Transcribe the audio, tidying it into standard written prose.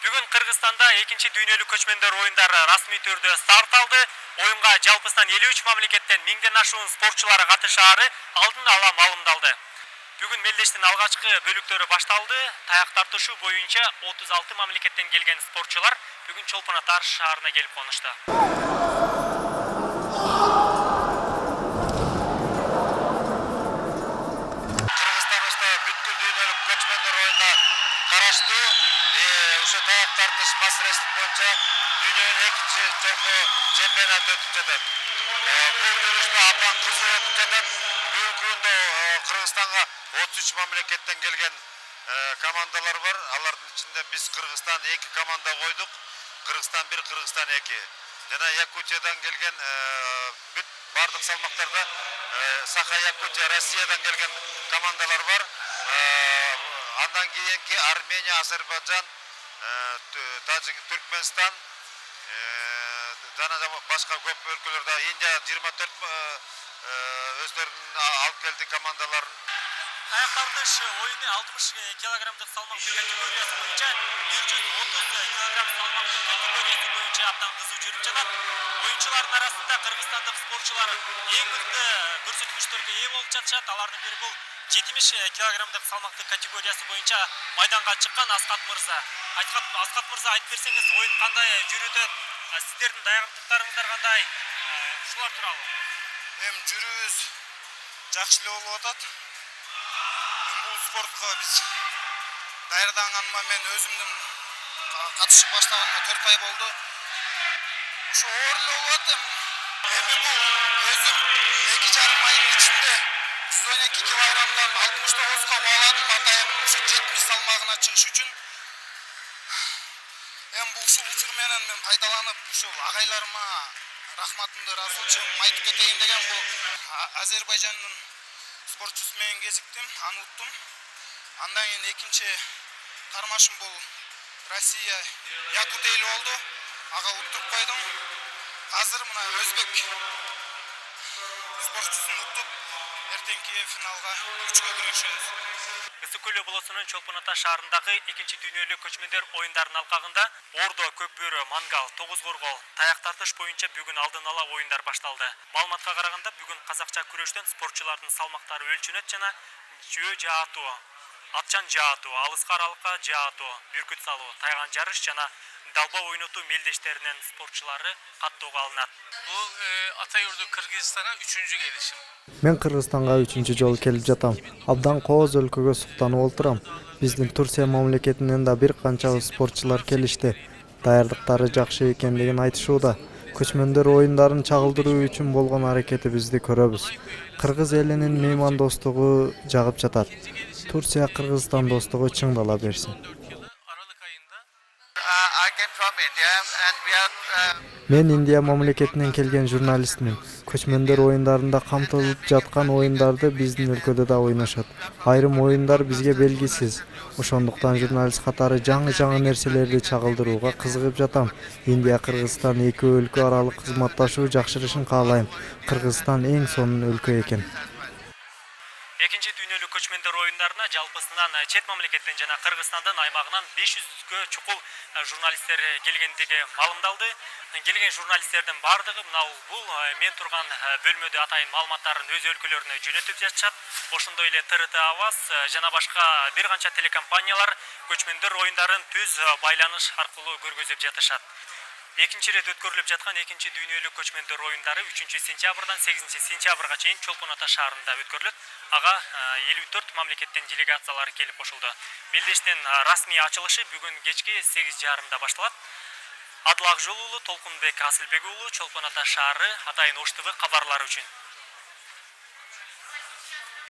Бүгін Қырғызстанда екінші дүйнөлүк көчмөндөр ойындары расмий түрдө старт алды. Ойынға жалпысынан 53 мамлекеттен 1000ден ашуун спортчулары катышаары алдын ала маалымдалды. Бүгін мелдештин алгачкы бөлүктөрү башталды. Таяк тартышуу боюнча 36 мамлекеттен келген спортчулар бүгүн Чолпон Ата шаарына келип конушту. Кыргызстанда бүткүл дүйнөлүк көчмөндөр ойунуна караштуу ошо таяк тартыш масс рестлинг боюнча дүйнөнүн экинчи жолку чемпионаты өтүп жатат. Бул жүрүштө абдан кызуу өтүп жатат. Бүгүнкү күндө Кыргызстанга 33 мамлекеттен келген командалар бар. Алардын ичинде биз Кыргызстан 2 команда койдук. Кыргызстан 1, Кыргызстан 2. Жана Якутиядан келген бүт бардык салмактарда Саха Якутия, Россиядан келген командалар бар. Андан кийинки Армения, Азербайджан, Түркменстан, жана башка көп өлкөлөрдө Индия 24 өздөрүнүн алып келди командаларын. Таяк тартыш оюну 60 килограммдык салмактын категориясы боюнча 130 килограмм салмактын категориясы боюнча абдан кызуу жүрүп жатат. Оюнчулардын арасында кыргызстандык спортчулар эң мыкты көрсөткүчтөргө ээ болуп жатышат. Алардын бири бул 70 килограммдык салмактын категориясы боюнча майданга чыккан Аскат Мырза. Аскат Мырза, айтып берсеңиз, оюн кандай жүрүп? Сиздердин даярдыктарыңыздар кандай? Ушулар тууралуу. Жүрүүбүз жакшы эле болуп атат. Бул спортко биз даярданганыма мен өзүмдүн катышып баштаганыма 4 ай болду. Ошо оор эле болуп атат. Эми бул өзүм 2,5 айдын ичинде 112 килограммдан 69га бааладым. Атайын ушу 70 салмагына чыгыш үчүн. Ушул учур менен мен пайдаланып, ушул агайларыма рахматымды, ыраазычылыгымды айтып кетейин деген бул Азербайжандын спортчусу менен кезиктим, аны уттум. Андан кийин экинчи кармашым бул Россия Якут эли болду. Ага уттуруп койдум. Азыр мына өзбек спортчусун уттуп, эртеңки финалга 3-кө күрөшөбүз. Ысык Көл облусунун Чолпон Ата шаарындагы экинчи дүйнөлүк көчмөндөр ойундарынын алкагында ордо, көк бөрү, мангал, тогуз коргол, таяк тартыш боюнча бүгүн алдын ала оюндар башталды. Маалыматка караганда бүгүн казакча күрөштөн спортчулардын салмактары өлчөнөт жана жөө жаатуу, атчан жаатуу, алыска аралыкка жаатуу, бүркүт салуу, тайган жарыш жана далба ойнотуу мелдештеринин спортчулары каттоого алынат. Бул ата йурду Кыргызстана 3-чү келишим. Мен Кыргызстанга 3-чү жолу келип жатам. Абдан кооз өлкөгө суктанып отурам. Биздин Турция мамлекетинен да бир канча спортчулар келишти. Даярдыктары жакшы экендигин айтышууда. Көчмөндөр оюндарын чагылдыруу үчүн болгон аракетибизди көрөбүз. Кыргыз элинин меймандостугу жагып жатат. Турция Кыргызстан достугу чыңдала берсин. Мен Индия мамлекетинен келген журналистмин. Көчмөндөр оюндарында камтылып жаткан оюндарды биздин өлкөдө да ойношот. Айрым оюндар бизге белгисиз. Ошондуктан журналист катары жаңы нерселерди чагылдырууга кызыгып жатам. Индия Кыргызстан эки өлкө аралык кызматташуу жакшырышын каалайм. Кыргызстан эң сонун өлкө экен. Экинчи дүйнөлүк көчмөндөр оюндарына жалпысынан чет мамлекеттен жана Кыргызстандын аймагынан 500гө чукул журналисттер келгендиги маалымдалды. Келген журналисттердин бардыгы бул мен турган бөлмөдө атайын маалыматтарын өз өлкөлөрүнө жөнөтүп жатышат. Ошондой эле ТРТ Аваз жана башка бир канча телекомпаниялар көчмөндөр оюндарын түз байланыш аркылуу көргөзүп жатышат. Экинчи рет өткөрүлүп жаткан экинчи дүйнөлүк көчмөндөр оюндары 3-сентябрдан 8-сентябрга чейин Чолпон Ата шаарында өткөрүлөт. Ага 54 мамлекеттен делегациялар келип кошулду. Мелдештин расмий ачылышы бүгүн кечки 8:30 башталат. Адыл Акжол уулу, Толкунбек Асылбек уулу, Чолпон Ата шаары, Атайын Ош ТВ кабарлары үчүн.